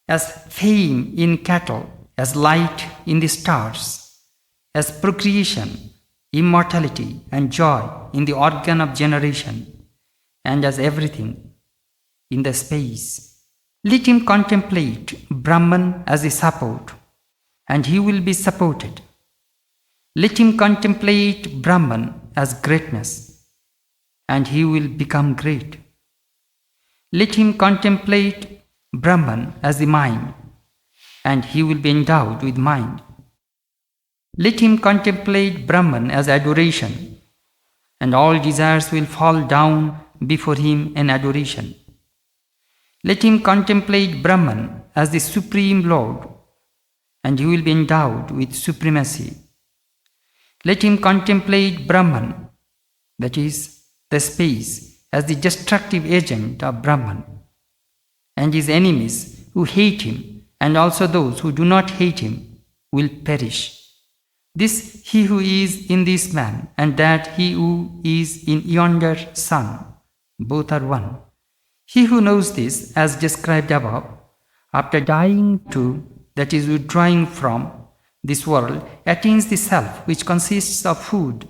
as fame in cattle, as light in the stars, as procreation, immortality, and joy in the organ of generation, and as everything in the space. Let him contemplate Brahman as a support, and he will be supported. Let him contemplate Brahman as greatness, and he will become great. Let him contemplate Brahman as the mind, and he will be endowed with mind. Let him contemplate Brahman as adoration, and all desires will fall down before him in adoration. Let him contemplate Brahman as the Supreme Lord, and he will be endowed with supremacy. Let him contemplate Brahman, that is, the space, as the destructive agent of Brahman, and his enemies who hate him, and also those who do not hate him, will perish. This he who is in this man, and that he who is in yonder sun, both are one. He who knows this, as described above, after dying to, that is, withdrawing from, this world, attains the self which consists of food,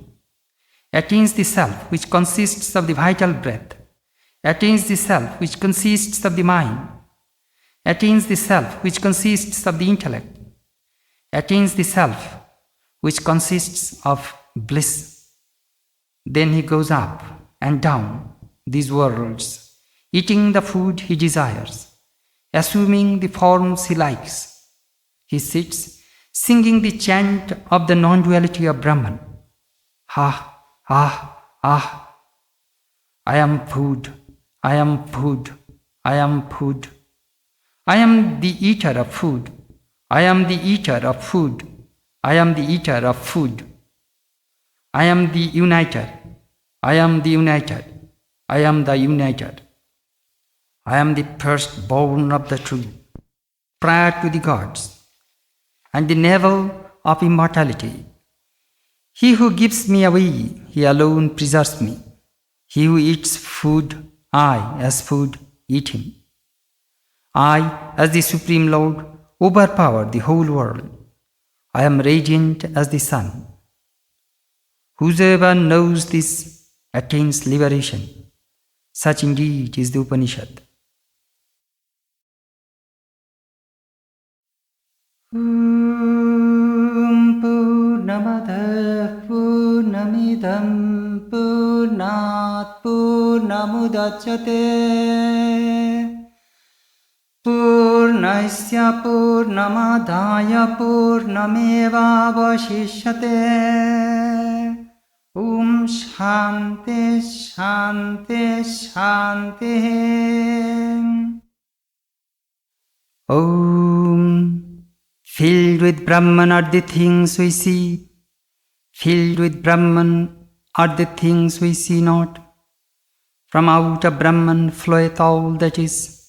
attains the self which consists of the vital breath, attains the self which consists of the mind, attains the self which consists of the intellect, attains the self which consists of bliss. Then he goes up and down these worlds, eating the food he desires, assuming the forms he likes. He sits, singing the chant of the non-duality of Brahman. Ah, ah, ah. I am food, I am food, I am food. I am the eater of food, I am the eater of food, I am the eater of food. I am the uniter, I am the united, I am the united. I am the firstborn of the tree, prior to the gods, and the navel of immortality. He who gives me away, he alone preserves me. He who eats food, I, as food, eat him. I, as the Supreme Lord, overpower the whole world. I am radiant as the sun. Whosoever knows this attains liberation. Such indeed is the Upanishad. Purnamada Purnamidam Purnat Purnamudachyate Purnasya Purnamadaya Purnameva Vashishyate. Shanti Shanti Shanti. Filled with Brahman are the things we see. Filled with Brahman are the things we see not. From out of Brahman floweth all that is.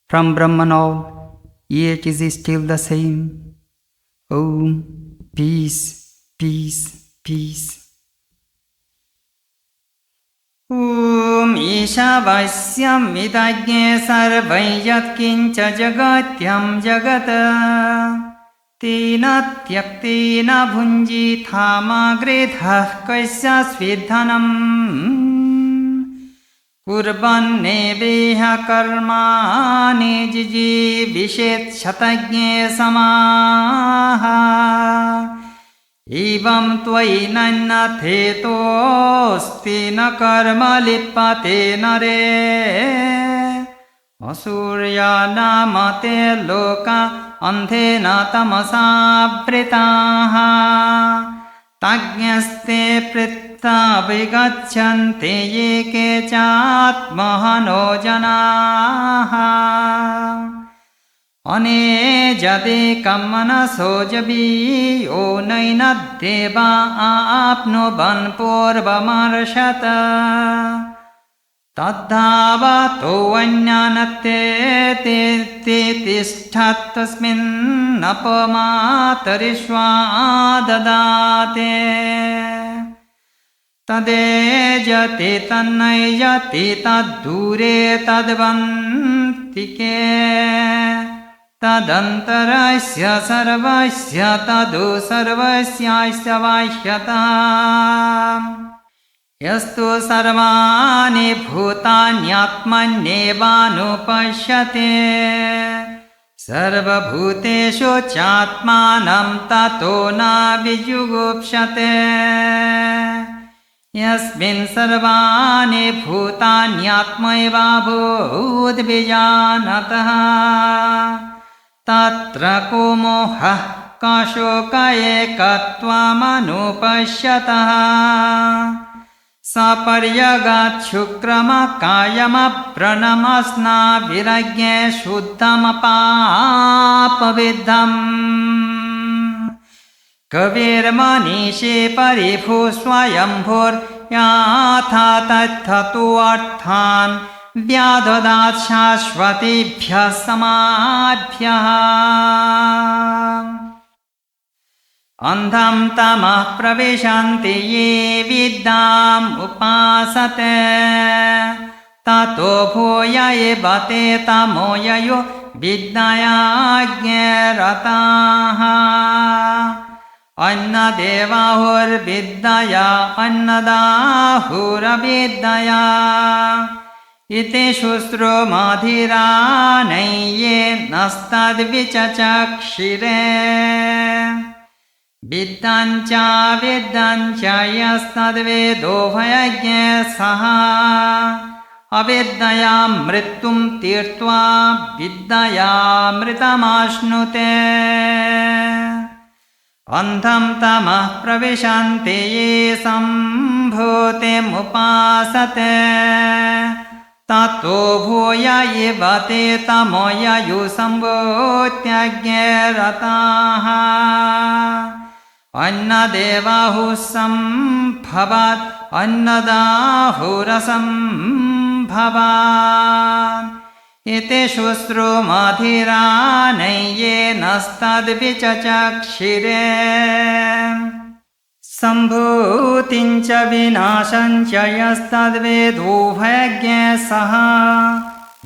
From Brahman all, yet is still the same. Peace, peace, peace. Isha Vasyam Vidagye Sarvayat Kincha Jagatyam Jagata Tina Tyaktina Bhunji Thamagridha Kaisya Svidhanam Kurbanne Veha Karmani Jiji Vishet Shatagye Samaha Evam Tvainanna Thetosti na karma lipate nare Asurya namate loka anthena tamasa pritaha Tagyaste pritta vigacchante yeke chatmahano janaha Ane jade kamana sojabi o naina deva apno ban purva marshata Tadhava to anyanate te tishthatasmin apamatarishva dadate Tade jate tannai jate taddure tadvantike Tadantarasya sarvasya tadu sarvasyasya vahyata Yastu sarvani bhutanyaatmanyevanupashyate Sarva bhuteshu chatmanam tato na vijugupshate यस्मिन् सर्वाणि भूतान्यात्मैवाभूद्विजानतः तत्र को मोहः का शोक एकत्वमनुपश्यतः सपर्यगाच्छुक्रमकायमप्रणमस्नाविरज्ञे शुद्धमपापविद्धम् कविर्मनीषे परिभू स्वयंभूर्याथा तत्थतोऽर्थान् व्याददात् शाश्वतेभ्यः समाभ्यः अन्धं तमः प्रविशन्ति ये विद्याम् उपासते ततो भूय एव ते तमो ययो विद्यया ज्ञरताः अन्नदेवाहुर्विद्यया अन्नदाहुरविद्यया इति शुश्रूमधिरानय्ये नस्तद्विचचक्षिरे विद्याञ्च विद्याञ्च यस्तद्वेदोभयज्ञे सः अविद्यया मृत्युं तीर्त्वा विद्ययामृतमाश्नुते अन्धं तमः प्रविशन्ति ये सम्भूतिमुपासते ततो भूय एव ते तमो ययुसम्भूत्यज्ञे रताः अन्नदेवाहुः सम्भवात् अन्नदाहुरसम्भवात् इति शुश्रूमधिरानय्ये नस्तद्विचचक्षिरे सम्भूतिं च विनाशं च यस्तद्वेदोभयज्ञे सः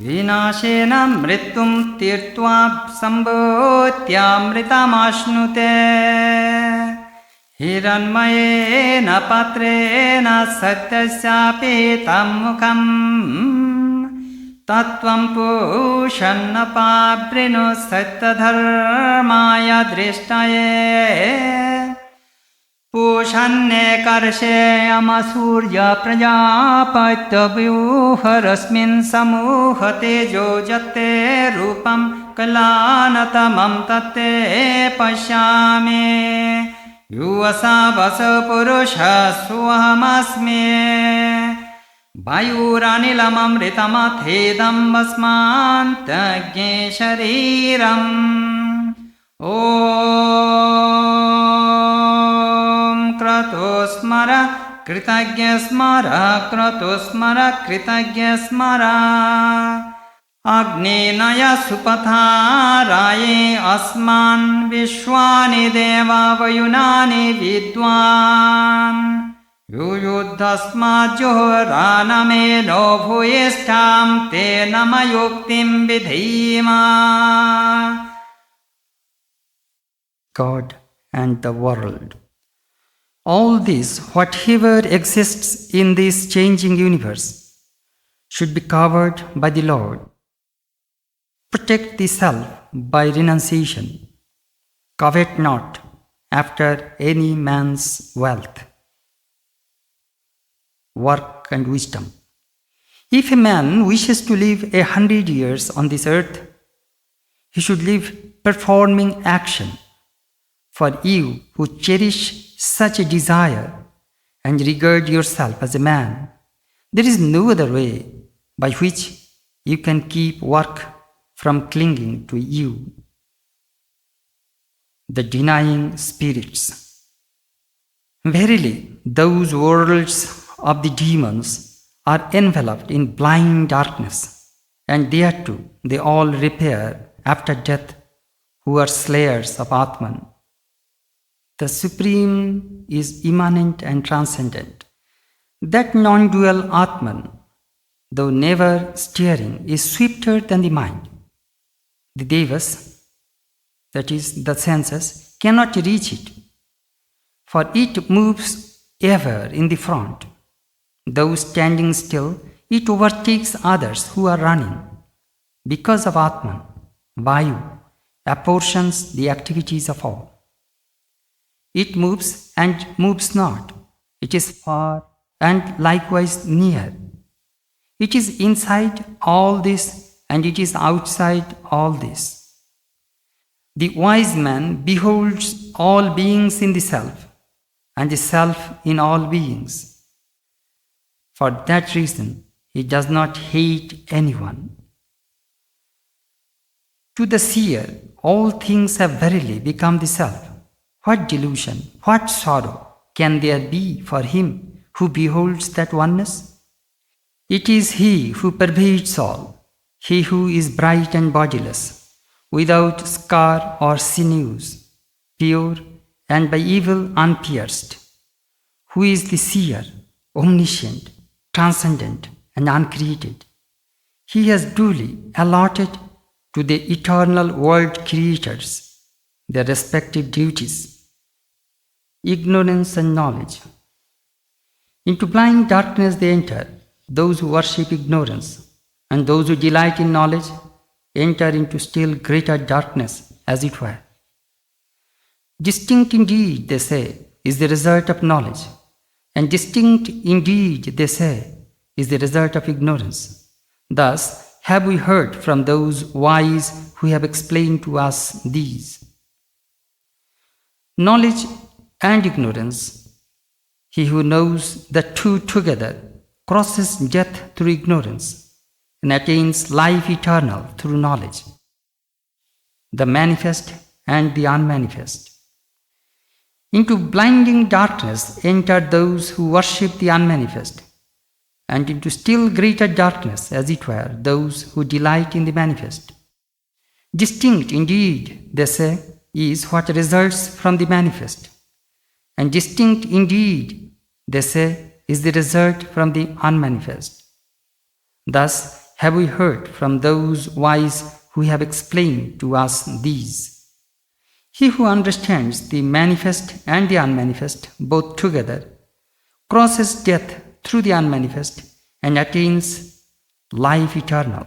विनाशेन मृत्युं तीर्त्वा सम्भूत्यामृतमाश्नुते हिरण्मयेन पत्रेण सत्यस्यापि तं मुखम् तत्त्वं पूषन्नपावृणु सत्यधर्माय दृष्टये पूषन्नेकर्षेयमसूर्यप्रजापत्यव्यूहरस्मिन् समूहतेजो जत्ते रूपं कलानतमं तत्ते पश्यामि युवसा वसुपुरुषः सोऽहमस्मि वायुरनिलममृतमथेदं भस्मान्तज्ञे शरीरम् ॐ क्रतो स्मर कृतज्ञ स्मर क्रतो स्मर कृतज्ञ स्मर अग्नेनय सुपथाराये अस्मान् विश्वानि देवा वयुनानि विद्वान् युयुद्धस्माज्जुहोरानमेनो भूयिष्ठां तेन मयुक्तिं विधीमा. God and the world. All this, whatever exists in this changing universe, should be covered by the Lord. Protect the self by renunciation. Covet not after any man's wealth, work and wisdom. If a man wishes to live 100 years on this earth, he should live performing action. For you who cherish such a desire and regard yourself as a man, there is no other way by which you can keep work from clinging to you. The denying spirits. Verily, those worlds of the demons are enveloped in blind darkness, and thereto they all repair after death, who are slayers of Atman. The Supreme is immanent and transcendent. That non-dual Atman, though never steering, is swifter than the mind. The Devas, that is, the senses, cannot reach it, for it moves ever in the front. Though standing still, it overtakes others who are running. Because of Atman, Vayu apportions the activities of all. It moves and moves not. It is far and likewise near. It is inside all this and it is outside all this. The wise man beholds all beings in the self and the self in all beings. For that reason, he does not hate anyone. To the seer, all things have verily become the self. What delusion, what sorrow can there be for him who beholds that oneness? It is he who pervades all, he who is bright and bodiless, without scar or sinews, pure and by evil unpierced, who is the seer, omniscient, transcendent and uncreated. He has duly allotted to the eternal world creators their respective duties, ignorance and knowledge. Into blind darkness they enter, those who worship ignorance, and those who delight in knowledge enter into still greater darkness, as it were. Distinct indeed, they say, is the result of knowledge, and distinct indeed, they say, is the result of ignorance. Thus have we heard from those wise who have explained to us these. Knowledge and ignorance, he who knows the two together crosses death through ignorance and attains life eternal through knowledge. The manifest and the unmanifest. Into blinding darkness enter those who worship the unmanifest, and into still greater darkness, as it were, those who delight in the manifest. Distinct indeed, they say, is what results from the manifest, and distinct indeed, they say, is the result from the unmanifest. Thus have we heard from those wise who have explained to us these. He who understands the manifest and the unmanifest both together crosses death through the unmanifest and attains life eternal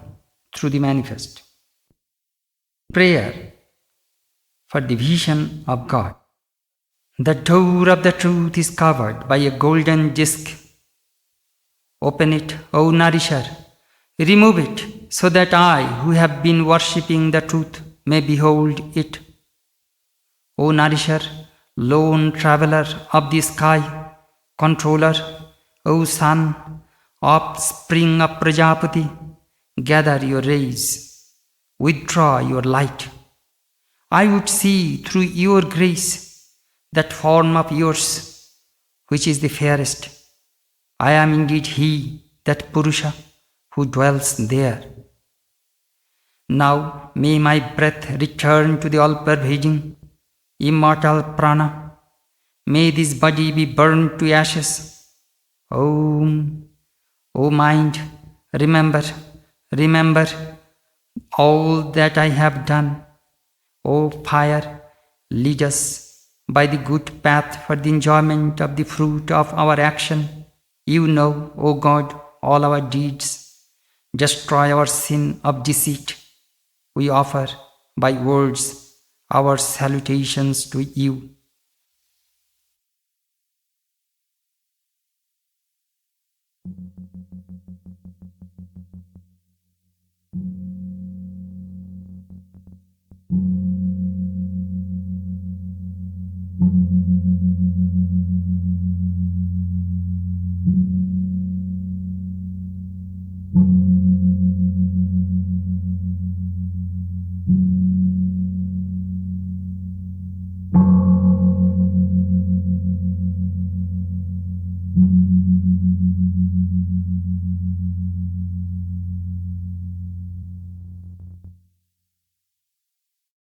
through the manifest. Prayer for the vision of God. The door of the truth is covered by a golden disk. Open it, O nourisher. Remove it, so that I, who have been worshipping the truth, may behold it. O nourisher, lone traveler of the sky, controller, O sun, offspring of Prajapati, gather your rays, withdraw your light. I would see through your grace that form of yours, which is the fairest. I am indeed he, that Purusha, who dwells there. Now may my breath return to the all-pervading, immortal prana. May this body be burned to ashes. Om, O mind, remember, remember all that I have done. O fire, lead us by the good path for the enjoyment of the fruit of our action. You know, O God, all our deeds. Destroy our sin of deceit. We offer by words our salutations to you.